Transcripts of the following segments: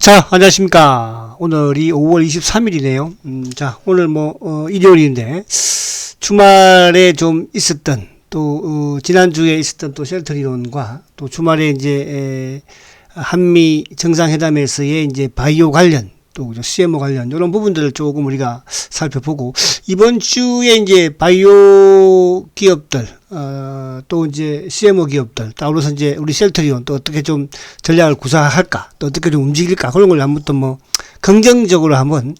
자, 안녕하십니까. 오늘이 5월 23일이네요. 자, 오늘 일요일인데, 주말에 좀 있었던, 지난주에 있었던 또 쉘터 이론과, 또 주말에 이제, 한미 정상회담에서의 이제 바이오 관련, 또 CMO 관련, 이런 부분들을 조금 우리가 살펴보고, 이번 주에 이제 바이오 기업들, 또 이제 CMO 기업들, 따라서 이제 우리 쉘터리온 또 어떻게 좀 전략을 구사할까, 또 어떻게 좀 움직일까, 그런 걸 한번 또 긍정적으로 한번,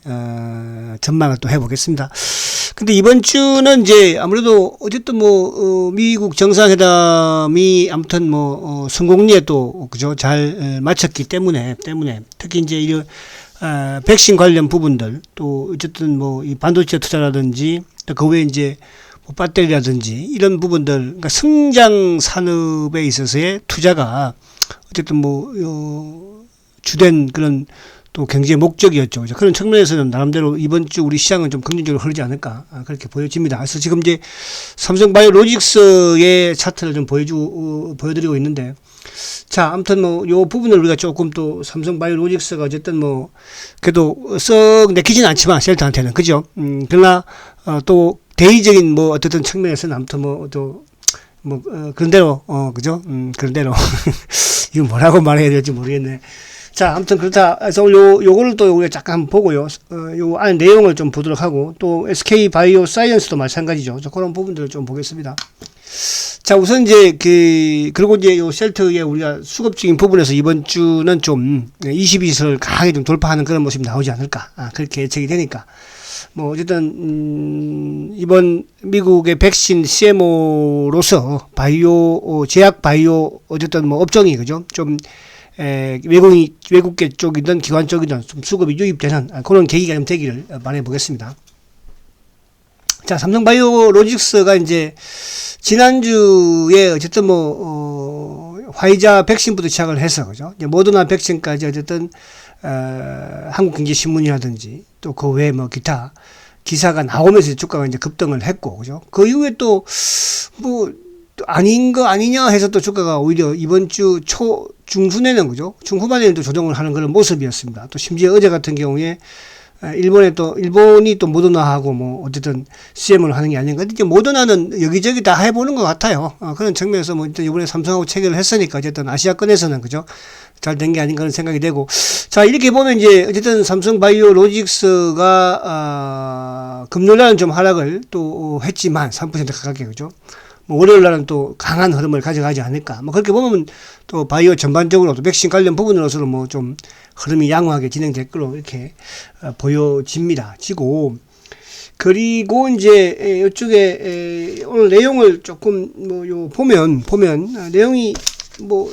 전망을 또 해보겠습니다. 근데 이번 주는 이제 아무래도 어쨌든 미국 정상회담이 아무튼 성공리에 또, 그죠, 잘 마쳤기 때문에 특히 이제 이런, 백신 관련 부분들, 또 어쨌든 이 반도체 투자라든지, 또 그 외에 이제 배터리라든지 이런 부분들, 그러니까 성장 산업에 있어서의 투자가 어쨌든 주된 그런 또 경제의 목적이었죠. 그런 측면에서는 나름대로 이번 주 우리 시장은 좀 긍정적으로 흐르지 않을까, 그렇게 보여집니다. 그래서 지금 이제 삼성바이오로직스의 차트를 좀 보여드리고 있는데, 자, 아무튼 요 부분을 우리가 조금 또 삼성바이오로직스가 어쨌든 그래도 썩 내키진 않지만 셀터한테는, 그죠? 그러나 또 대의적인 어쨌든 측면에서는 아무튼 그런 대로, 그죠? 그런 대로 이거 뭐라고 말해야 될지 모르겠네. 자, 아무튼 그렇다 해서 요거를 또 우리가 잠깐 한번 보고요. 요 안에 내용을 좀 보도록 하고, 또 SK 바이오 사이언스도 마찬가지죠. 그런 부분들을 좀 보겠습니다. 자, 우선 이제 그리고 이제 요 셀트의 우리가 수급적인 부분에서 이번 주는 좀 22선을 강하게 좀 돌파하는 그런 모습이 나오지 않을까. 그렇게 예측이 되니까. 어쨌든, 이번 미국의 백신 CMO로서 제약 바이오, 어쨌든 업종이, 그죠? 좀, 외국계 쪽이든 기관 쪽이든 좀 수급이 유입되는 그런 계기가 좀 되기를 바라해 보겠습니다. 자, 삼성바이오로직스가 이제 지난주에 어쨌든 화이자 백신부터 시작을 해서, 그죠? 이제 모더나 백신까지 어쨌든 한국경제신문이라든지 또 그 외에 기타 기사가 나오면서 주가가 이제 급등을 했고, 그죠? 그 이후에 또 아닌 거 아니냐 해서 또 주가가 오히려 이번 주 중순에는, 그죠? 중후반에는 또 조정을 하는 그런 모습이었습니다. 또 심지어 어제 같은 경우에 일본이 또 모더나하고 어쨌든 CM을 하는 게 아닌가. 이제 모더나는 여기저기 다 해보는 것 같아요. 그런 측면에서 일단 이번에 삼성하고 체결을 했으니까 어쨌든 아시아권에서는, 그죠? 잘 된 게 아닌가 그런 생각이 되고. 자, 이렇게 보면 이제 어쨌든 삼성바이오로직스가, 금요일날은 좀 하락을 또 했지만 3% 가깝게, 그죠? 월요일 날은 또 강한 흐름을 가져가지 않을까. 그렇게 보면 또 바이오 전반적으로 또 백신 관련 부분으로서는 좀 흐름이 양호하게 진행될 걸로 이렇게 보여집니다. 그리고 이제 이쪽에 오늘 내용을 조금 보면 내용이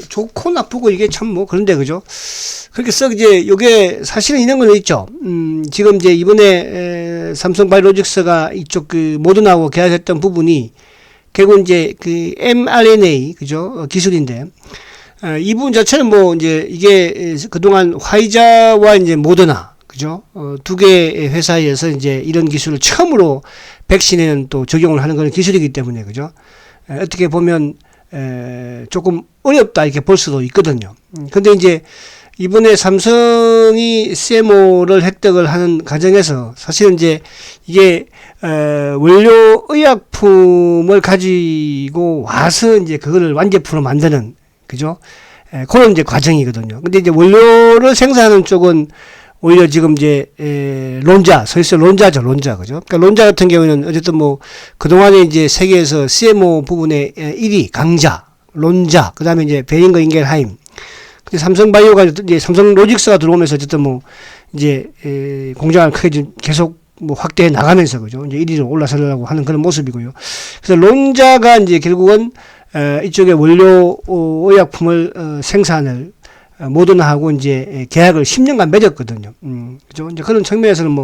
좋고 나쁘고 이게 참 그런데, 그죠? 그렇게 이제 요게 사실은 이런 건 있죠. 지금 이제 이번에 삼성바이오로직스가 이쪽 모더나하고 계약했던 부분이 결국 이제 mRNA, 그죠? 기술인데, 이 부분 자체는 이제 이게 그동안 화이자와 이제 모더나, 그죠? 두 개의 회사에서 이제 이런 기술을 처음으로 백신에는 또 적용을 하는 그런 기술이기 때문에, 그죠? 어떻게 보면, 조금 어렵다 이렇게 볼 수도 있거든요. 근데 이제 이번에 삼성이 CMO를 획득을 하는 과정에서 사실은 이제 이게 원료 의약품을 가지고 와서 이제 그거를 완제품으로 만드는, 그죠? 그런 이제 과정이거든요. 근데 이제 원료를 생산하는 쪽은 오히려 지금 이제 론자죠, 그죠? 그러니까 론자 같은 경우는 어쨌든 그동안에 이제 세계에서 CMO 부분의 1위 강자 론자, 그다음에 이제 베링거 인겔하임. 근데 삼성바이오가 이제 삼성로직스가 들어오면서 어쨌든 이제 공장을 크게 계속 확대해 나가면서, 그죠? 이제 1위로 올라서려고 하는 그런 모습이고요. 그래서 론자가 이제 결국은 이쪽에 원료 의약품을 생산을 모더나하고 이제 계약을 10년간 맺었거든요. 그죠? 이제 그런 측면에서는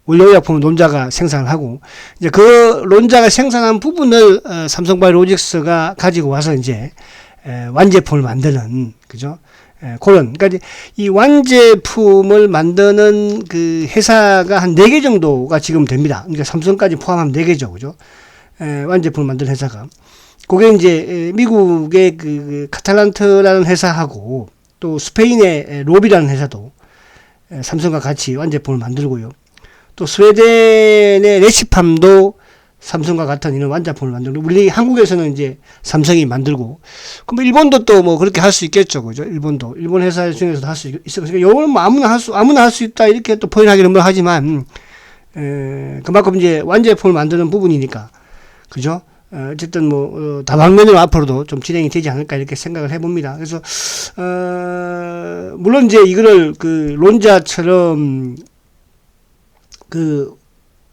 원료 의약품은 론자가 생산을 하고, 이제 그 론자가 생산한 부분을 삼성바이오로직스가 가지고 와서 이제 완제품을 만드는, 그죠? 그러니까 이 완제품을 만드는 그 회사가 한 4개 정도가 지금 됩니다. 그러니까 삼성까지 포함하면 4개죠, 그죠? 완제품을 만드는 회사가. 그게 이제 미국의 그 카탈란트라는 회사하고 또 스페인의 로비라는 회사도 삼성과 같이 완제품을 만들고요. 또 스웨덴의 레시팜도 삼성과 같은 이런 완제품을 만들고, 우리 한국에서는 이제 삼성이 만들고, 그럼 일본도 또 뭐 그렇게 할 수 있겠죠, 그죠? 일본 회사 중에서도 할 수 있어. 그러니까 요거는 뭐 아무나 할 수 있다 이렇게 또 표현하기는 뭐 하지만, 그만큼 이제 완제품을 만드는 부분이니까, 그죠? 어쨌든 뭐 다방면으로 앞으로도 좀 진행이 되지 않을까 이렇게 생각을 해봅니다. 그래서 물론 이제 이거를 그 론자처럼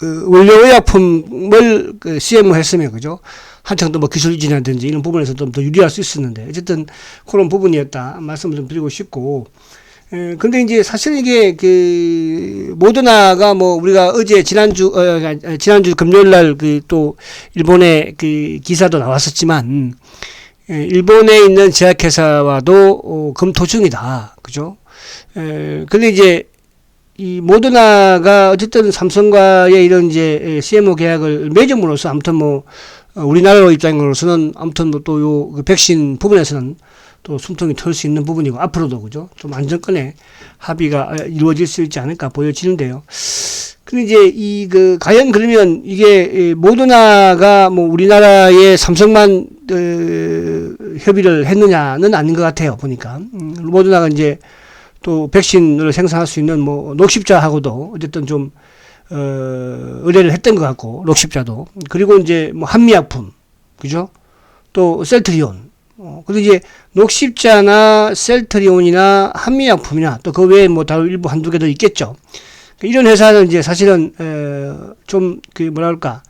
원료의약품을 CMO 했으면, 그죠? 한창 또 뭐 기술 유진이라든지 이런 부분에서 좀 더 유리할 수 있었는데, 어쨌든 그런 부분이었다 말씀을 좀 드리고 싶고, 근데 이제 사실 이게 모더나가 뭐 우리가 지난주 금요일 날 또 일본의 기사도 나왔었지만, 일본에 있는 제약회사와도 검토 중이다. 그죠? 근데 이제 이 모더나가 어쨌든 삼성과의 이런 이제 CMO 계약을 맺음으로써 아무튼 뭐 우리나라 입장으로서는 아무튼 뭐 또 요 백신 부분에서는 또 숨통이 털 수 있는 부분이고, 앞으로도 그죠? 좀 안정권의 합의가 이루어질 수 있지 않을까 보여지는데요. 근데 이제 과연 그러면 이게 모더나가 뭐 우리나라의 삼성만 협의를 했느냐는 아닌 것 같아요, 보니까. 모더나가 이제 또 백신을 생산할 수 있는 뭐 녹십자하고도 어쨌든 좀 의뢰를 했던 것 같고, 녹십자도. 그리고 이제 뭐 한미약품, 그죠? 또 셀트리온. 근데 이제 녹십자나 셀트리온이나 한미약품이나 또 그 외에 뭐 다른 일부 한두 개 더 있겠죠. 이런 회사는 이제 사실은 좀 뭐랄까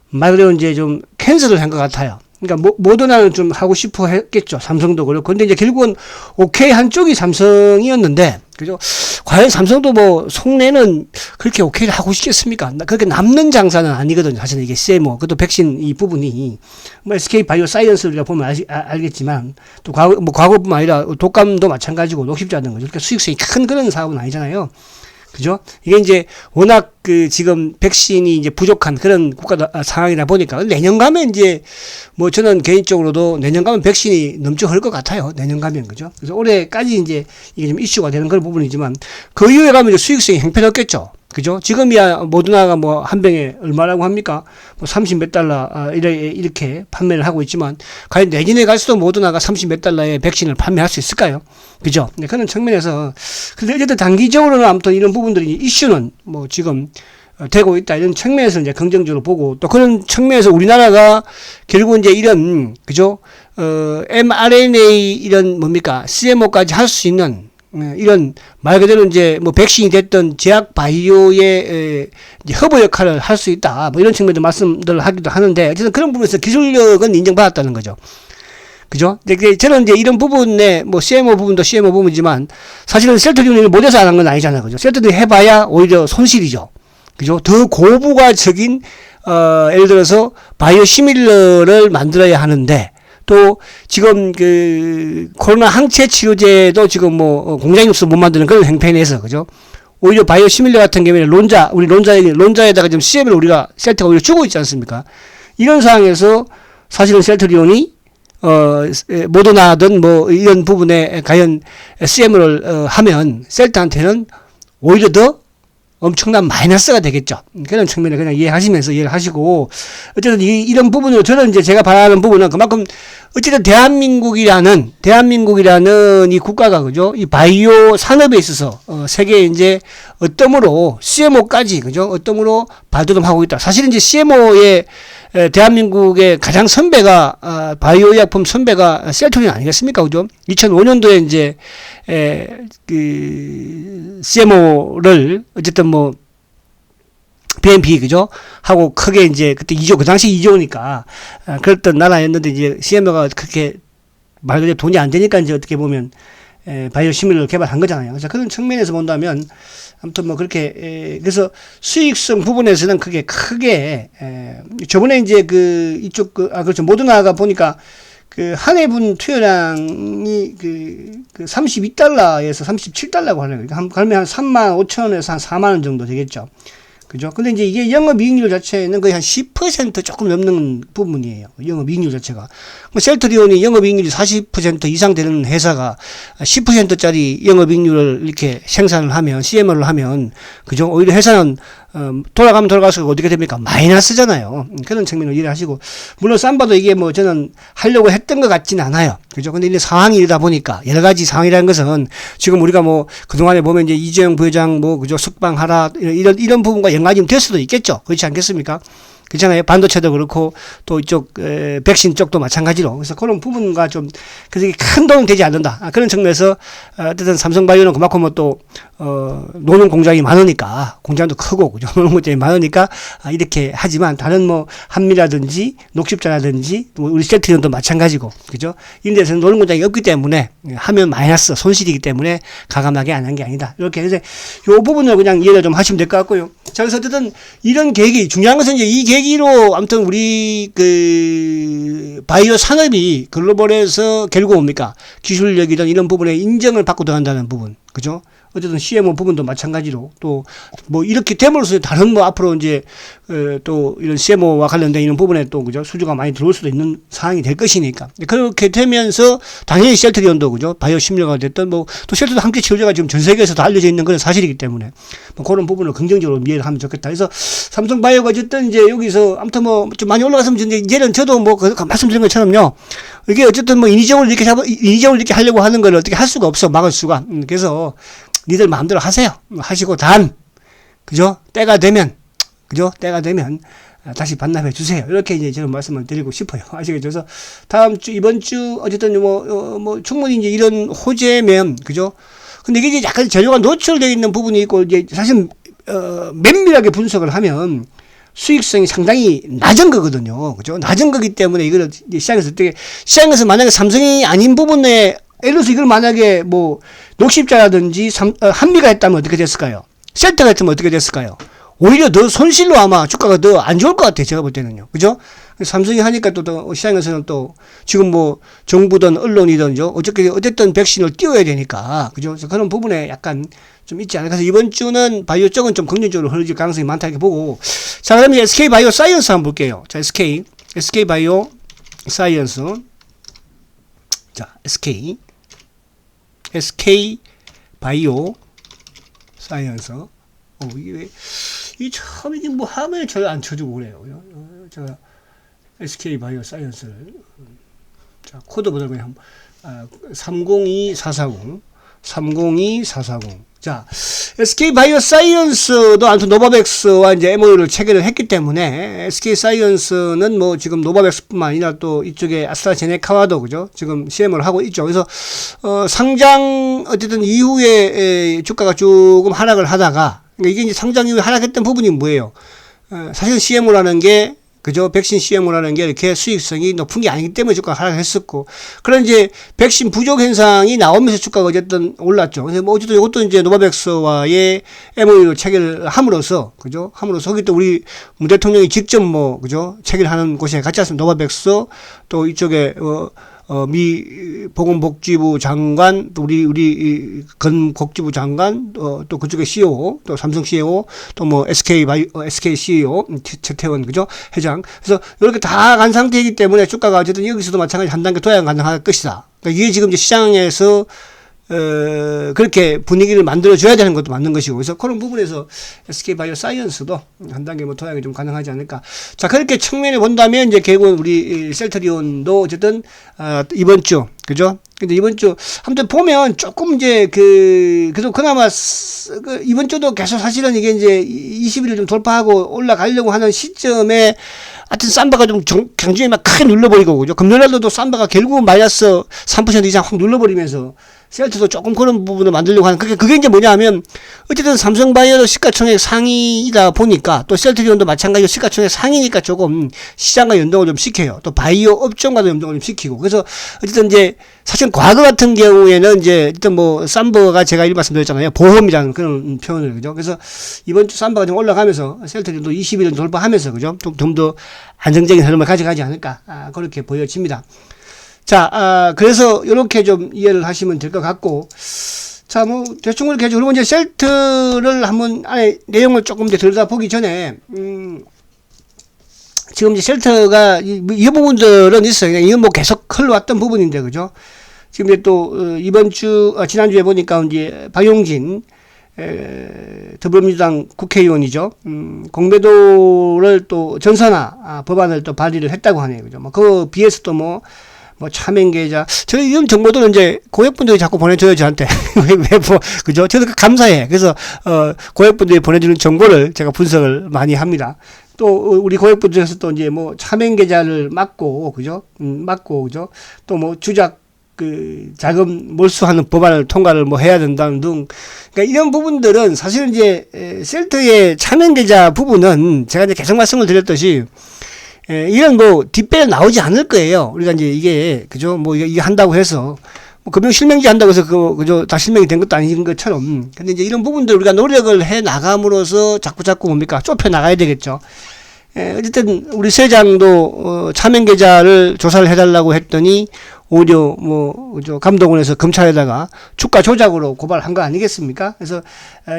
말 그대로 이제 좀 캔슬을 한 것 같아요. 그러니까 모더나는 좀 하고 싶어 했겠죠. 삼성도 그렇고. 근데 이제 결국은 오케이 한쪽이 삼성이었는데, 그죠? 과연 삼성도 뭐 속내는 그렇게 오케이를 하고 싶겠습니까? 그렇게 남는 장사는 아니거든요. 사실 이게 CMO, 그것도 백신 이 부분이 뭐 SK 바이오 사이언스를 보면 알겠지만, 또 과거뿐만 아니라 독감도 마찬가지고 녹십자는 거죠. 그러니까 수익성이 큰 그런 사업은 아니잖아요. 그죠? 이게 이제 워낙 지금 백신이 이제 부족한 그런 상황이다 보니까 내년 가면 이제 뭐 저는 개인적으로도 내년 가면 백신이 넘쳐 흘 것 같아요. 내년 가면, 그죠? 그래서 올해까지 이제 이게 좀 이슈가 되는 그런 부분이지만, 그 이후에 가면 이제 수익성이 형편없겠죠. 그죠? 지금이야 모더나가 뭐 한 병에 얼마라고 합니까? 뭐 30 몇 달러 이렇게 판매를 하고 있지만, 과연 내년에 갈수록 모더나가 30 몇 달러의 백신을 판매할 수 있을까요? 그죠? 네, 그런 측면에서. 근데 어쨌든 단기적으로는 아무튼 이런 부분들이 이슈는 뭐 지금 되고 있다, 이런 측면에서 이제 긍정적으로 보고, 또 그런 측면에서 우리나라가 결국 이제 이런, 그죠? mRNA 이런 뭡니까? CMO까지 할 수 있는 이런 말 그대로 이제 뭐 백신이 됐던 제약 바이오의 이제 허브 역할을 할 수 있다, 뭐 이런 측면에서 말씀들 하기도 하는데, 어쨌든 그런 부분에서 기술력은 인정받았다는 거죠. 그죠? 근데 저는 이제 이런 부분에 뭐 CMO 부분도 CMO 부분이지만, 사실은 셀트리온을 못해서 안 한 건 아니잖아요. 그죠? 셀트리온 해봐야 오히려 손실이죠. 그죠? 더 고부가적인 예를 들어서 바이오 시밀러를 만들어야 하는데, 또 지금 코로나 항체 치료제도 지금 뭐 공장이 없어서 못 만드는 그런 행편에 내서, 그죠? 오히려 바이오 시밀러 같은 경우에는 우리 론자에다가 지금 CM을 우리가 셀트가 오히려 주고 있지 않습니까? 이런 상황에서 사실은 셀트리온이 모더나든 뭐 이런 부분에 과연 CM을 하면 셀트한테는 오히려 더 엄청난 마이너스가 되겠죠. 그런 측면을 그냥 이해하시면서 이해를 하시고, 어쨌든 이런 부분으로 저는 이제 제가 바라는 부분은 그만큼 어쨌든 대한민국이라는 이 국가가, 그죠? 이 바이오 산업에 있어서 세계에 이제 어떠므로 CMO까지, 그죠? 어떠므로 발돋움하고 있다. 사실은 이제 CMO의 대한민국의 가장 선배가 바이오 의약품 선배가 셀트리온 아니겠습니까? 그죠? 2005년도에 이제 CMO를 어쨌든 뭐 BNP, 그죠? 하고 크게 이제 그때 그 당시 2조니까 그랬던 나라였는데, 이제 CMO가 그렇게 말 그대로 돈이 안 되니까 이제 어떻게 보면 바이오 시밀러를 개발한 거잖아요. 그래서 그런 측면에서 본다면 아무튼 뭐 그렇게 그래서 수익성 부분에서는 그게 크게 저번에 이제 그렇죠, 모더나가 보니까 한 해분 투여량이 32달러에서 37달러라고 하네요. 그러면 한 35,000원에서 한 4만원 정도 되겠죠. 그죠? 근데 이제 이게 영업이익률 자체는 거의 한 10% 조금 넘는 부분이에요. 영업이익률 자체가. 뭐 셀트리온이 영업이익률이 40% 이상 되는 회사가 10%짜리 영업이익률을 이렇게 생산을 하면, CMO를 하면, 그죠? 오히려 회사는 돌아가면 돌아가서 어떻게 됩니까? 마이너스잖아요. 그런 측면을 이해하시고, 물론 삼바도 이게 뭐 저는 하려고 했던 것 같지는 않아요. 그죠? 근데 이제 상황이 이러다 보니까, 여러 가지 상황이라는 것은 지금 우리가 뭐 그동안에 보면 이제 이재용 부회장 뭐, 그죠? 숙방하라, 이런 부분과 연관이 될 수도 있겠죠. 그렇지 않겠습니까? 그렇잖아요. 반도체도 그렇고 또 이쪽 백신 쪽도 마찬가지로. 그래서 그런 부분과 좀 그래서 큰 도움 되지 않는다. 그런 측면에서 어쨌든 삼성바이오는 그만큼 뭐 또 노는 공장이 많으니까, 공장도 크고 그죠. 노는 공장이 많으니까 이렇게 하지만 다른 뭐 한미라든지 녹십자라든지 우리 셀트리온도 마찬가지고 그죠. 이런 데서는 노는 공장이 없기 때문에 하면 마이너스 손실이기 때문에 가감하게 안 한 게 아니다. 이렇게 해서 요 부분을 그냥 이해를 좀 하시면 될 것 같고요. 자, 그래서 어쨌든 이런 계기, 중요한 것은 이제 이 계기로 아무튼 우리 그 바이오 산업이 글로벌에서 결국 뭡니까? 기술력이든 이런 부분에 인정을 받고 들어간다는 부분. 그죠? 어쨌든 CMO 부분도 마찬가지로 또 뭐 이렇게 됨으로써 다른 뭐 앞으로 이제 또 이런 CMO와 관련된 이런 부분에 또 그죠? 수주가 많이 들어올 수도 있는 상황이 될 것이니까. 그렇게 되면서 당연히 셀트리온도 그죠? 바이오 심리가 됐던 뭐 또 셀트리온 함께 치료제가 지금 전 세계에서도 알려져 있는 그런 사실이기 때문에 뭐 그런 부분을 긍정적으로 이해를 하면 좋겠다. 그래서 삼성바이오가 어쨌든 이제 여기서 아무튼 뭐 좀 많이 올라갔으면 좋는데 이제는 저도 뭐 말씀드린 것처럼요. 이게 어쨌든 뭐 인위적으로 이렇게 하려고 하는 걸 어떻게 할 수가 없어. 막을 수가. 그래서 니들 마음대로 하세요. 하시고 그죠? 때가 되면 다시 반납해 주세요. 이렇게 이제 저는 말씀을 드리고 싶어요. 아시겠죠? 그래서 다음 주, 이번 주, 어쨌든 뭐 충분히 이제 이런 호재면, 그죠? 근데 이게 이제 약간 재료가 노출되어 있는 부분이 있고, 이제 사실, 면밀하게 분석을 하면 수익성이 상당히 낮은 거거든요. 그죠? 낮은 거기 때문에 이거를 시장에서 만약에 삼성이 아닌 부분에 예를 들어서 이걸 만약에 뭐 녹십자라든지 한미가 했다면 어떻게 됐을까요? 셀트가 했다면 어떻게 됐을까요? 오히려 더 손실로 아마 주가가 더 안 좋을 것 같아요. 제가 볼 때는요. 그죠? 삼성이 하니까 또 시장에서는 또 지금 뭐 정부든 언론이든죠. 어쨌든 백신을 띄워야 되니까. 그죠? 그래서 그런 부분에 약간 좀 있지 않을까. 그래서 이번 주는 바이오 쪽은 좀 긍정적으로 흐를 가능성이 많다 이렇게 보고. 자, 그러면 SK 바이오 사이언스 한번 볼게요. 자, SK 바이오 사이언스. 자, SK 바이오 사이언스. 이게 참, 이게 뭐 화면에 전혀 안 쳐주고 그래요. 제가 SK 바이오 사이언스를. 자, 코드 보다 그냥, 302440. 자, SK 바이오 사이언스도 아무튼 노바백스와 이제 MOU를 체결을 했기 때문에 SK 사이언스는 뭐 지금 노바백스뿐만 아니라 또 이쪽에 아스트라제네카와도 그죠? 지금 CM을 하고 있죠. 그래서 상장 어쨌든 이후에 주가가 조금 하락을 하다가 그러니까 이게 이제 상장 이후에 하락했던 부분이 뭐예요? 사실 CMO라는 게 그죠? 백신 CMO라는 게 이렇게 수익성이 높은 게 아니기 때문에 주가가 하락했었고. 그런 이제 백신 부족 현상이 나오면서 주가가 어쨌든 올랐죠. 그래서 뭐 어쨌든 이것도 이제 노바백스와의 MOU를 체결함으로써, 그죠? 함으로써 거기 또 우리 문 대통령이 직접 뭐, 그죠? 체결하는 곳에 같이 왔습니다. 노바백스 또 이쪽에, 미 보건복지부 장관, 또 우리 건복지부 장관, 또 그쪽에 CEO, 또 삼성 CEO, 또 뭐 SK CEO, 최태원, 그죠? 회장. 그래서 이렇게 다 간 상태이기 때문에 주가가 어쨌든 여기서도 마찬가지 한 단계 도약 가능할 것이다. 그러니까 이게 지금 이제 시장에서 그렇게 분위기를 만들어줘야 되는 것도 맞는 것이고, 그래서 그런 부분에서 SK 바이오 사이언스도 한 단계 뭐 도약이 좀 가능하지 않을까. 자, 그렇게 측면에 본다면 이제 결국은 우리 셀트리온도 어쨌든, 이번 주, 그죠? 근데 이번 주, 아무튼 보면 조금 이제 그래도 그나마 이번 주도 계속 사실은 이게 이제 20일을 좀 돌파하고 올라가려고 하는 시점에 하여튼 삼바가 좀 경중에 막 크게 눌러버리고, 그죠? 금요일날도 삼바가 결국은 마이너스 3% 이상 확 눌러버리면서 셀트도 조금 그런 부분을 만들려고 하는, 그게 이제 뭐냐 하면, 어쨌든 삼성바이오도 시가총액 상위이다 보니까, 또 셀트리온도 마찬가지로 시가총액 상위니까 조금 시장과 연동을 좀 시켜요. 또 바이오 업종과도 연동을 좀 시키고. 그래서 어쨌든 이제, 사실 과거 같은 경우에는 이제, 일단 뭐, 삼버가 제가 일 말씀드렸잖아요. 보험이라는 그런 표현을, 그죠? 그래서 이번 주 삼버가 좀 올라가면서, 셀트리온도 20일을 돌파하면서, 그죠? 좀 더 안정적인 흐름을 가져가지 않을까. 그렇게 보여집니다. 자, 그래서, 요렇게 좀 이해를 하시면 될 것 같고, 자, 뭐, 대충 그렇게 하죠. 그리고 이제 셀트를 한번, 아예 내용을 조금 더 들여다보기 전에, 지금 이제 셀트가, 이 부분들은 있어요. 이건 뭐 계속 흘러왔던 부분인데, 그죠? 지금 이제 또, 지난주에 보니까 이제 박용진, 더불어민주당 국회의원이죠. 공매도를 또 전산화 법안을 또 발의를 했다고 하네요. 그죠? 뭐, 그 비해서 또 뭐 차명계좌. 저희 이런 정보들은 이제 고객분들이 자꾸 보내줘요, 저한테. 그죠? 저도 감사해. 그래서, 고객분들이 보내주는 정보를 제가 분석을 많이 합니다. 또, 우리 고객분들에서 또 이제 뭐 차명계좌를 막고, 그죠? 막고, 그죠? 또 뭐 주작, 자금 몰수하는 법안을 통과를 뭐 해야 된다는 등. 그러니까 이런 부분들은 사실은 이제, 셀트의 차명계좌 부분은 제가 이제 계속 말씀을 드렸듯이, 이런 뭐 뒷배에 나오지 않을 거예요. 우리가 이제 이게 그죠? 뭐 이게 한다고 해서 뭐 금융 실명제 한다고 해서 그죠? 다 실명이 된 것도 아닌 것처럼. 근데 이제 이런 부분들 우리가 노력을 해 나감으로써 자꾸 뭡니까? 좁혀 나가야 되겠죠. 어쨌든 우리 세장도 차명계좌를 조사를 해달라고 했더니 오히려 뭐 감독원에서 검찰에다가 주가 조작으로 고발한 거 아니겠습니까? 그래서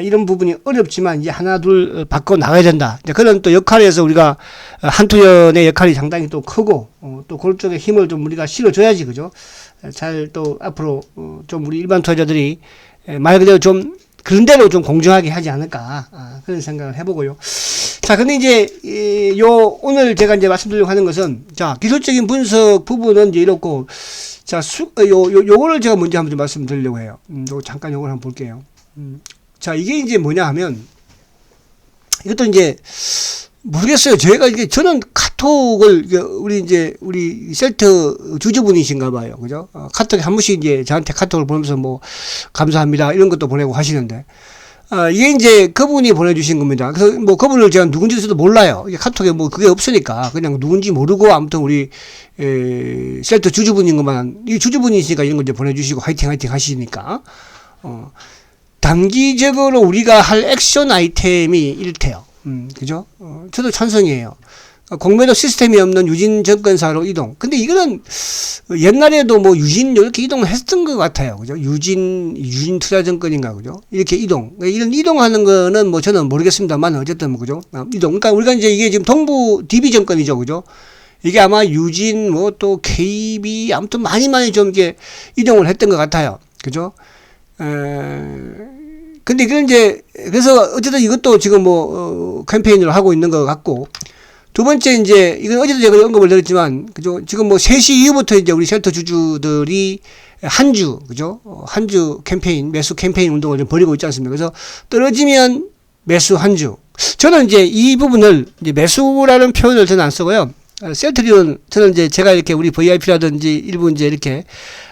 이런 부분이 어렵지만 이제 하나 둘 바꿔 나가야 된다. 이제 그런 또 역할에서 우리가 한투연의 역할이 상당히 또 크고 또 그런 쪽에 힘을 좀 우리가 실어줘야지, 그죠? 잘 또 앞으로 좀 우리 일반 투자자들이 말 그대로 좀 그런 대로 좀 공정하게 하지 않을까 그런 생각을 해보고요. 자, 근데 이제 오늘 제가 이제 말씀드리려고 하는 것은 자 기술적인 분석 부분은 이제 이렇고 자 요거를 제가 먼저 한번 좀 말씀드리려고 해요. 잠깐 요걸 한번 볼게요. 자 이게 이제 뭐냐 하면 이것도 이제 모르겠어요. 저는 카톡을 우리 셀트 주주분이신가 봐요. 그죠? 카톡에 한 번씩 이제 저한테 카톡을 보내면서 뭐 감사합니다 이런 것도 보내고 하시는데 이게 이제 그분이 보내주신 겁니다. 그래서 뭐 그분을 제가 누군지도 몰라요. 이게 카톡에 뭐 그게 없으니까 그냥 누군지 모르고 아무튼 우리 셀트 주주분인 것만 이 주주분이시니까 이런 거 이제 보내주시고 화이팅 하시니까 단기적으로 우리가 할 액션 아이템이 이렇대요. 그죠? 저도 찬성이에요. 공매도 시스템이 없는 유진 증권사로 이동. 근데 이거는 옛날에도 뭐 유진 이렇게 이동을 했던 것 같아요. 그죠? 유진 투자증권인가, 그죠? 이렇게 이동. 이런 이동하는 거는 뭐 저는 모르겠습니다만 어쨌든 뭐, 그죠? 이동. 그러니까 우리가 이제 이게 지금 동부 DB증권이죠. 그죠? 이게 아마 유진 뭐 또 KB 아무튼 많이 좀 이렇게 이동을 했던 것 같아요. 그죠? 근데 이건 이제 그래서 어쨌든 이것도 지금 뭐 캠페인을 하고 있는 것 같고 두 번째 이제 이건 어제도 제가 언급을 드렸지만 그죠 지금 뭐 3시 이후부터 이제 우리 셀터 주주들이 한주 그죠 한주 캠페인 매수 캠페인 운동을 좀 벌이고 있지 않습니까? 그래서 떨어지면 매수 한주 저는 이제 이 부분을 이제 매수라는 표현을 저는 안 쓰고요. 셀트리온 저는 이제 제가 이렇게 우리 VIP라든지 일부 이제 이렇게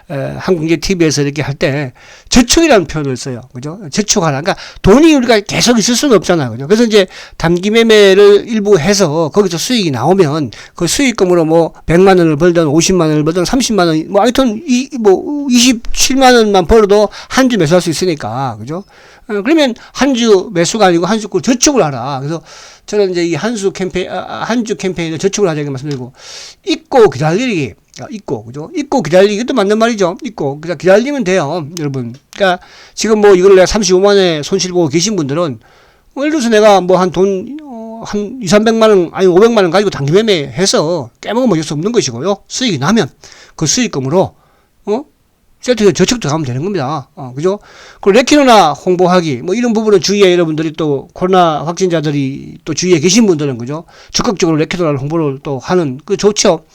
한국경제 TV에서 이렇게 할 때 저축이라는 표현을 써요. 그죠? 저축하라. 그러니까 돈이 우리가 계속 있을 수는 없잖아요. 그죠? 그래서 이제 단기 매매를 일부 해서 거기서 수익이 나오면 그 수익금으로 뭐 100만 원을 벌든 50만 원을 벌든 30만 원 뭐 하여튼 27만 원만 벌어도 한 주 매수할 수 있으니까. 그죠? 그러면 한 주 매수가 아니고 한 주 저축을 하라. 그래서 저는 이제 이 한주 캠페인을 저축을 하자고 말씀드리고 잊고 기다리기. 그죠? 잊고 기다리기, 이것도 맞는 말이죠. 잊고, 그냥 기다리면 돼요, 여러분. 그러니까, 지금 뭐, 이걸 내가 35만에 손실 보고 계신 분들은, 예를 들어서 내가 뭐, 한 2, 300만원, 아니, 500만원 가지고 단기 매매해서 깨먹으면 어쩔 수 없는 것이고요. 수익이 나면, 그 수익금으로, 세트에 저축 들어가면 되는 겁니다. 그죠? 그리고 레키노나 홍보하기, 뭐, 이런 부분은 주위에 여러분들이 또, 코로나 확진자들이 또 주위에 계신 분들은, 그죠? 적극적으로 레키노나 홍보를 또 하는, 좋죠.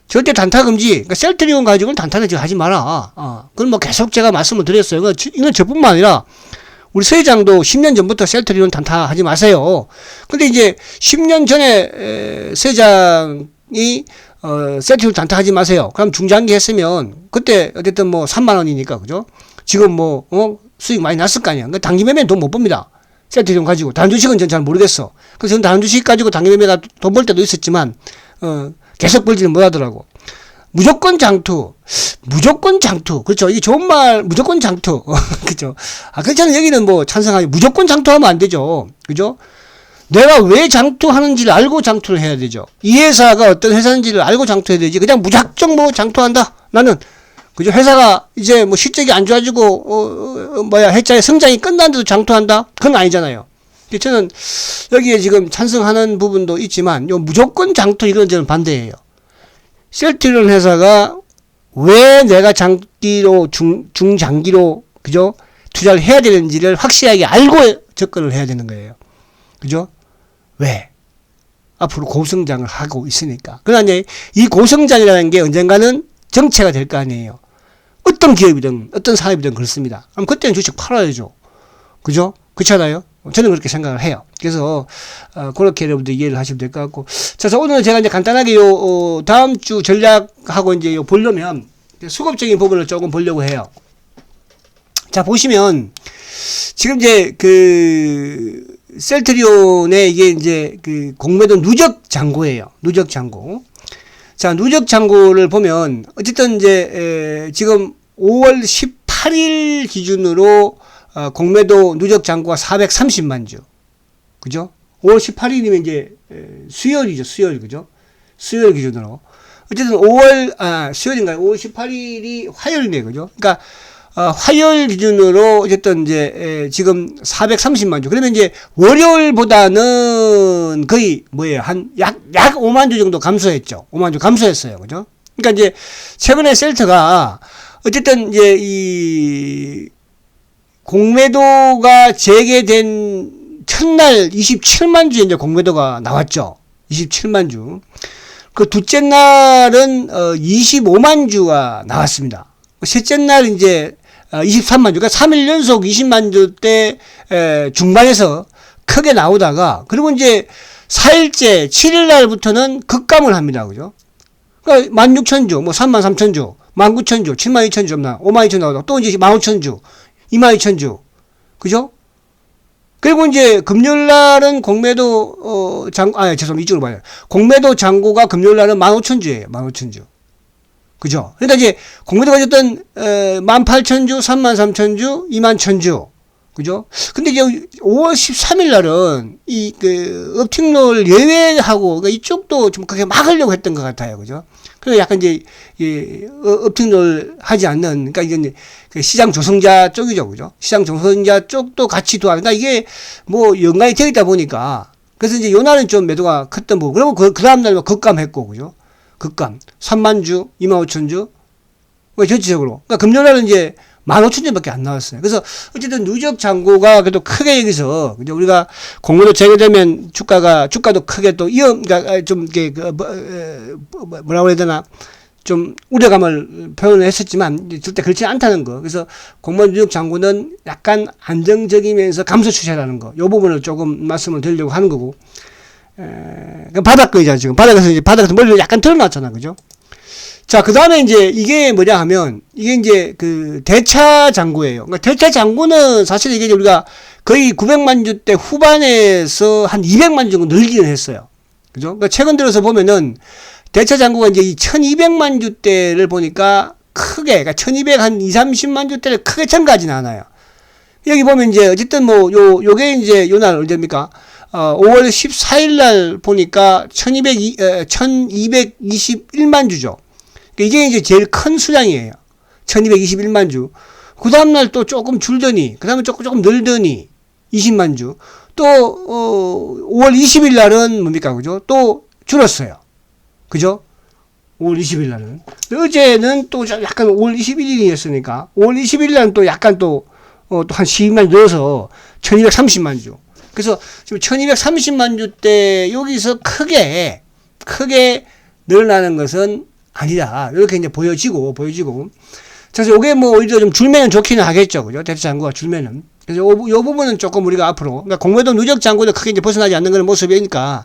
절대 단타 금지. 그러니까 셀트리온 가지고는 단타는 하지 마라. 그건 뭐 계속 제가 말씀을 드렸어요. 이건 저뿐만 아니라 우리 서 회장도 10년 전부터 셀트리온 단타 하지 마세요. 근데 이제 10년 전에 서 회장이 셀트리온 단타 하지 마세요. 그럼 중장기 했으면 그때 어쨌든 뭐 3만 원이니까 그죠? 지금 뭐 수익 많이 났을 거 아니야. 그러니까 단기 매매는 돈 못 법니다. 셀트리온 가지고 다른 주식은 전 잘 모르겠어. 그래서 저는 다른 주식 가지고 단기 매매가 돈 벌 때도 있었지만 계속 벌지는 못하더라고. 무조건 장투. 그렇죠. 이게 좋은 말, 무조건 장투. 그죠. 그렇잖아요. 여기는 뭐 찬성하기. 무조건 장투하면 안 되죠. 그죠? 내가 왜 장투하는지를 알고 장투를 해야 되죠. 이 회사가 어떤 회사인지를 알고 장투해야 되지. 그냥 무작정 뭐 장투한다. 나는 그죠? 회사가 이제 뭐 실적이 안 좋아지고, 해자의 성장이 끝났는데도 장투한다? 그건 아니잖아요. 저는 여기에 지금 찬성하는 부분도 있지만, 요 무조건 장투 이건 저는 반대예요. 셀트리온 회사가 왜 내가 장기로, 중장기로, 그죠? 투자를 해야 되는지를 확실하게 알고 접근을 해야 되는 거예요. 그죠? 왜? 앞으로 고성장을 하고 있으니까. 그러나 이제 이 고성장이라는 게 언젠가는 정체가 될 거 아니에요. 어떤 기업이든 어떤 사업이든 그렇습니다. 그럼 그때는 주식 팔아야죠. 그죠? 그렇잖아요. 저는 그렇게 생각을 해요. 그래서 그렇게 여러분들 이해를 하시면 될 것 같고. 자, 오늘은 제가 이제 간단하게 다음 주 전략하고 이제 보려면 수급적인 부분을 조금 보려고 해요. 자, 보시면 지금 이제 셀트리온의 이게 이제 공매도 누적 잔고예요. 누적 잔고. 자, 누적 잔고를 보면 어쨌든 이제 지금 5월 18일 기준으로 공매도 누적 잔고가 430만 주. 그죠? 5월 18일이면 이제 수요일이죠. 수요일. 그죠? 수요일 기준으로. 어쨌든 수요일인가요? 5월 18일이 화요일이네요. 그죠? 그러니까 화요일 기준으로 어쨌든 이제 지금 430만 주. 그러면 이제 월요일보다는 거의 약 5만 주 정도 감소했죠. 5만 주 감소했어요. 그죠? 그러니까 이제 최근에 셀트가 어쨌든 이제 이 공매도가 재개된 첫날 27만 주에 이제 공매도가 나왔죠. 27만 주. 그 둘째 날은 25만 주가 나왔습니다. 셋째 날 이제 23만 주, 그러니까 3일 연속 20만 주대 중반에서 크게 나오다가, 그리고 이제 4일째, 7일 날부터는 급감을 합니다. 그죠? 그러니까 16,000주, 33,000주, 19,000주, 72,000주 없나, 52,000주 나오다가 또 이제 15,000주, 22,000주. 그죠? 그리고 이제 금요일 날은 공매도, 죄송합니다. 이쪽으로 봐요. 공매도 잔고가 금요일 날은 15,000주예요. 15,000주. 그죠? 그러니까 이제 공매도가 어쨌든 18,000주, 33,000주, 21,000주. 그죠? 근데 이제 5월 13일 날은 업팅롤 예외하고, 그러니까 이쪽도 좀 그렇게 막으려고 했던 것 같아요. 그죠? 그래서 약간 이제 업팅롤 하지 않는, 그러니까 이게 시장 조성자 쪽이죠. 그죠? 시장 조성자 쪽도 같이 그러니까 이게 연관이 되어 있다 보니까, 그래서 이제 요 날은 좀 매도가 컸던 부분. 그리고 그 다음날 급감했고, 그죠? 급감. 3만 주, 25,000주. 전체적으로. 그러니까 금요일날은 이제 15,000주밖에 안 나왔어요. 그래서 어쨌든 누적 잔고가 그래도 크게 여기서, 그죠? 우리가 공매도 재개되면 주가도 크게 또 그러니까 좀 이렇게 뭐라고 해야 되나? 좀 우려감을 표현을 했었지만 절대 그렇지 않다는 거. 그래서 공매도 누적 잔고는 약간 안정적이면서 감소 추세라는 거. 요 부분을 조금 말씀을 드리려고 하는 거고. 바닥거이잖아, 지금. 바닥에서 머리를 약간 드러났잖아, 그죠? 자, 그 다음에 이제 이게 뭐냐 하면, 이게 이제 대차 잔고예요. 그러니까 대차 잔고는 사실 이게 우리가 거의 900만 주대 후반에서 한 200만 주 정도 늘기는 했어요. 그죠? 그러니까 최근 들어서 보면은 대차 잔고가 이제 이 1200만 주대를 보니까 크게, 그러니까 1200 한 30만 주대를 크게 증가하지는 않아요. 여기 보면 이제 어쨌든 요게 이제 요날 언제입니까? 5월 14일 날 보니까 1221만 주죠. 이게 이제 제일 큰 수량이에요. 1221만 주. 그 다음날 또 조금 줄더니, 그 다음에 조금 늘더니 20만 주. 또, 5월 20일 날은 뭡니까? 그죠? 또 줄었어요. 그죠? 5월 20일 날은. 어제는 또 약간 5월 21일이었으니까, 5월 20일 날은 또 약간 또 한 12만 늘어서 1230만 주. 그래서 지금 1230만 주대 여기서 크게 늘어나는 것은 아니다. 이렇게 이제 보여지고. 그래서 요게 오히려 좀 줄면은 좋기는 하겠죠. 그죠? 대차 잔고가 줄면은. 그래서 요 부분은 조금 우리가 앞으로, 그러니까 공매도 누적 잔고도 크게 이제 벗어나지 않는 그런 모습이니까,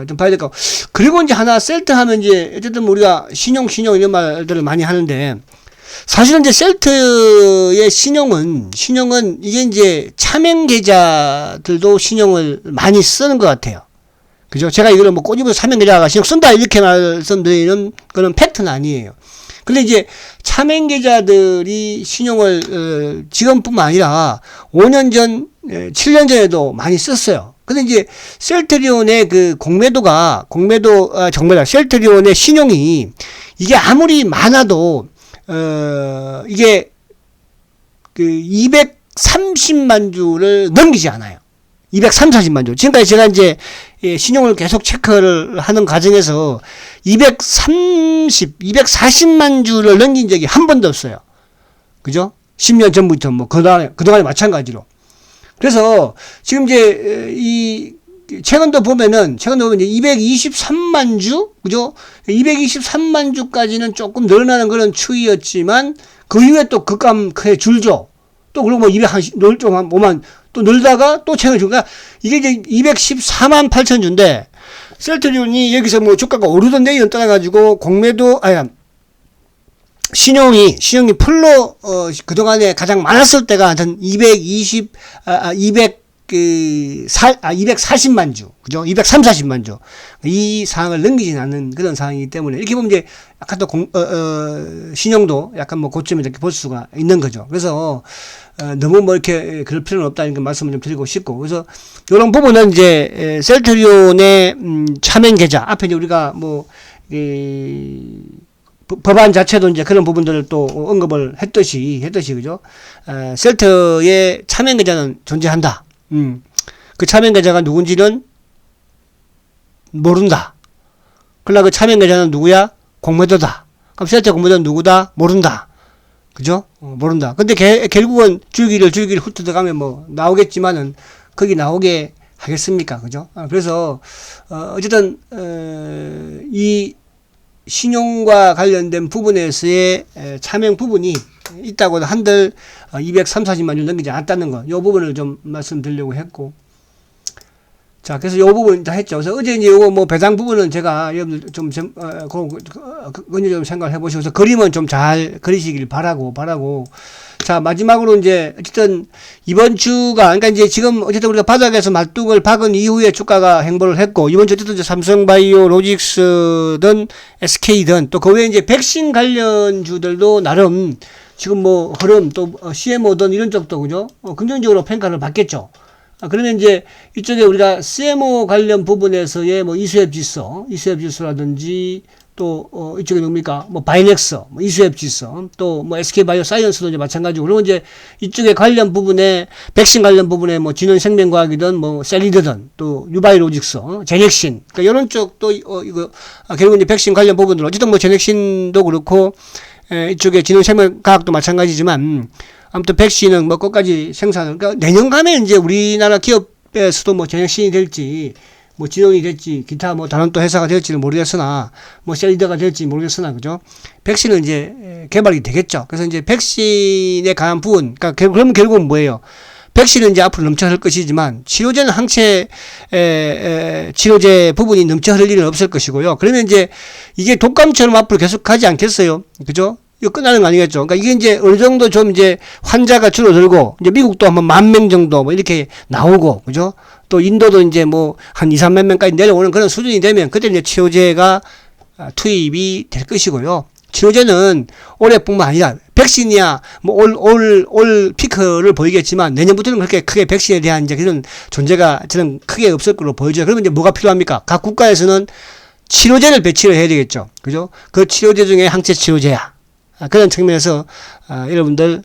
좀 봐야 될 거. 그리고 이제 하나 셀트 하면 이제, 어쨌든 우리가 신용 이런 말들을 많이 하는데, 사실은 이제 셀트의 신용은 이게 이제 차명 계좌들도 신용을 많이 쓰는 것 같아요. 그죠? 제가 이거를 꼬집어서 차명 계좌가 신용 쓴다 이렇게 말씀드리는 그런 팩트는 아니에요. 근데 이제 차명 계좌들이 신용을 지금뿐만 아니라 5년 전, 7년 전에도 많이 썼어요. 근데 이제 셀트리온의 셀트리온의 신용이 이게 아무리 많아도 이게 그 230만 주를 넘기지 않아요. 230만 주. 지금까지 제가 이제 신용을 계속 체크를 하는 과정에서 240만 주를 넘긴 적이 한 번도 없어요. 그죠? 10년 전부터 뭐 그동안에 마찬가지로. 그래서 지금 이제 최근도 보면은 이제 223만 주, 그죠? 223만 주까지는 조금 늘어나는 그런 추이였지만 그 이후에 또 급감하게 줄죠. 또 그리고 뭐 205만 또 늘다가 또 최근 주가 이게 이제 214만 8천 주인데 셀트리온이 여기서 뭐 주가가 오르던 내일은 떠나가지고 신용이 풀로 그동안에 가장 많았을 때가 한 240만 주, 그죠? 240만 주. 이 상황을 넘기진 않는 그런 상황이기 때문에, 이렇게 보면 이제, 아까 또 신용도 약간 뭐 고점을 이렇게 볼 수가 있는 거죠. 그래서, 너무 뭐 이렇게 그럴 필요는 없다는 말씀을 좀 드리고 싶고, 그래서, 이런 부분은 이제, 셀트리온의, 차명 계좌, 앞에 이제 우리가 뭐, 법안 자체도 이제 그런 부분들을 또 언급을 했듯이, 그죠? 셀트의 차명 계좌는 존재한다. 그 차명 계좌가 누군지는 모른다. 그러나 그 차명 계좌는 누구야? 공매도다. 그럼 셀트 공매도는 누구다? 모른다. 그죠? 모른다. 근데 결국은 줄기를 훑어가면 뭐 나오겠지만은 거기 나오게 하겠습니까? 그죠? 그래서 어쨌든 이 신용과 관련된 부분에서의 차명 부분이 있다고 한들 230만 주 넘기지 않았다는 거, 이 부분을 좀 말씀드리려고 했고, 자, 그래서 이 부분 다 했죠. 그래서 어제 이제 요거 뭐 배당 부분은 제가 여러분들 좀 생각을 해보시면서 그림은 좀 잘 그리시길 바라고. 자, 마지막으로 이제 어쨌든 이번 주가, 그러니까 이제 지금 어쨌든 우리가 바닥에서 말뚝을 박은 이후에 주가가 행보를 했고, 이번 주 어쨌든 이제 삼성바이오, 로직스든 SK든 또 그 외에 이제 백신 관련주들도 나름 지금 뭐 흐름 또 CMO든 이런 쪽도 그죠? 긍정적으로 평가를 받겠죠. 그러면 이제 이쪽에 우리가 CMO 관련 부분에서의 뭐 이수협 지수라든지 또 이쪽에 뭡니까? 뭐 바이넥스, 뭐 이수협 지수, 또 뭐 SK바이오 사이언스도 이제 마찬가지고, 그리고 이제 이쪽에 관련 부분에 백신 관련 부분에 뭐 진원생명과학이든 뭐 셀리드든 또 유바이로직스, 제넥신, 그러니까 이런 쪽도 이거 결국 이제 백신 관련 부분들 어쨌든 뭐 제넥신도 그렇고 이쪽에 진원생명과학도 마찬가지지만. 아무튼 백신은 뭐 끝까지 생산을, 그러니까 내년 가면 이제 우리나라 기업에서도 뭐 제넥신이 될지, 뭐 진원이 될지, 기타 뭐 다른 또 회사가 될지는 모르겠으나, 뭐 셀리더가 될지 모르겠으나, 그죠? 백신은 이제 개발이 되겠죠. 그래서 이제 백신에 관한 부분, 그러니까 그러면 결국은 뭐예요? 백신은 이제 앞으로 넘쳐 흐를 것이지만, 치료제는 치료제 부분이 넘쳐 흐를 일은 없을 것이고요. 그러면 이제 이게 독감처럼 앞으로 계속 가지 않겠어요? 그죠? 이거 끝나는 거 아니겠죠. 그러니까 이게 이제 어느 정도 좀 이제 환자가 줄어들고, 이제 미국도 한번 10,000명 정도 뭐 이렇게 나오고, 그죠? 또 인도도 이제 뭐 한 2, 3만 명까지 내려오는 그런 수준이 되면 그때 이제 치료제가 투입이 될 것이고요. 치료제는 올해뿐만 아니라 백신이야 뭐 올 피크를 보이겠지만 내년부터는 그렇게 크게 백신에 대한 이제 그런 존재가 저는 크게 없을 걸로 보여져요. 그러면 이제 뭐가 필요합니까? 각 국가에서는 치료제를 배치를 해야 되겠죠. 그죠? 그 치료제 중에 항체 치료제야. 그런 측면에서 여러분들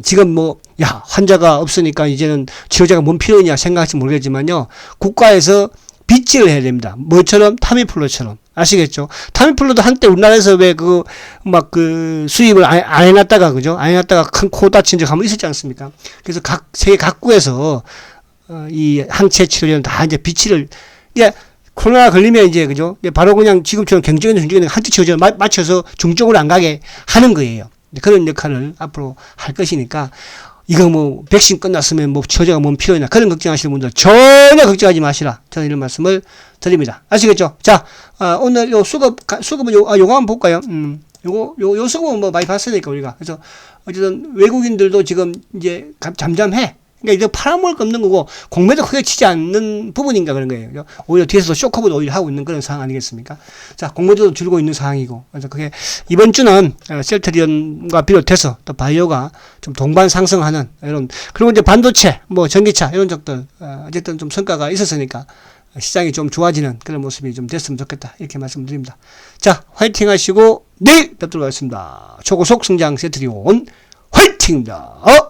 지금 뭐 환자가 없으니까 이제는 치료제가 뭔 필요냐 생각할지 모르겠지만요, 국가에서 비치를 해야 됩니다. 뭐처럼? 타미플루처럼. 아시겠죠? 타미플루도 한때 우리나라에서 왜 수입을 안 해놨다가, 그죠? 안 해놨다가 큰 코 다친 적 한번 있었지 않습니까? 그래서 세계 각국에서 이 항체 치료제는 다 이제 비치를, 코로나 걸리면 이제, 그죠? 바로 그냥 지금처럼 경쟁에는 한치 치료제를 맞춰서 중증으로 안 가게 하는 거예요. 그런 역할을 앞으로 할 것이니까, 이거 뭐, 백신 끝났으면 뭐, 치료제가 뭔 필요하냐. 그런 걱정하시는 분들 전혀 걱정하지 마시라. 저는 이런 말씀을 드립니다. 아시겠죠? 자, 오늘 수급은 요거 한번 볼까요? 요 수급은 뭐 많이 봤으니까, 우리가. 그래서, 어쨌든 외국인들도 지금 이제 잠잠해. 그러니까 이제 팔아먹을 거 없는 거고, 공매도 크게 치지 않는 부분인가 그런 거예요. 오히려 뒤에서도 쇼커보드 오히려 하고 있는 그런 상황 아니겠습니까? 자, 공매도도 줄고 있는 상황이고. 그래서 그게, 이번 주는 셀트리온과 비롯해서 또 바이오가 좀 동반 상승하는 이런, 그리고 이제 반도체, 뭐 전기차, 이런 쪽들, 어쨌든 좀 성과가 있었으니까, 시장이 좀 좋아지는 그런 모습이 좀 됐으면 좋겠다. 이렇게 말씀드립니다. 자, 화이팅 하시고 내일 뵙도록 하겠습니다. 초고속 성장 세트리온 화이팅입니다.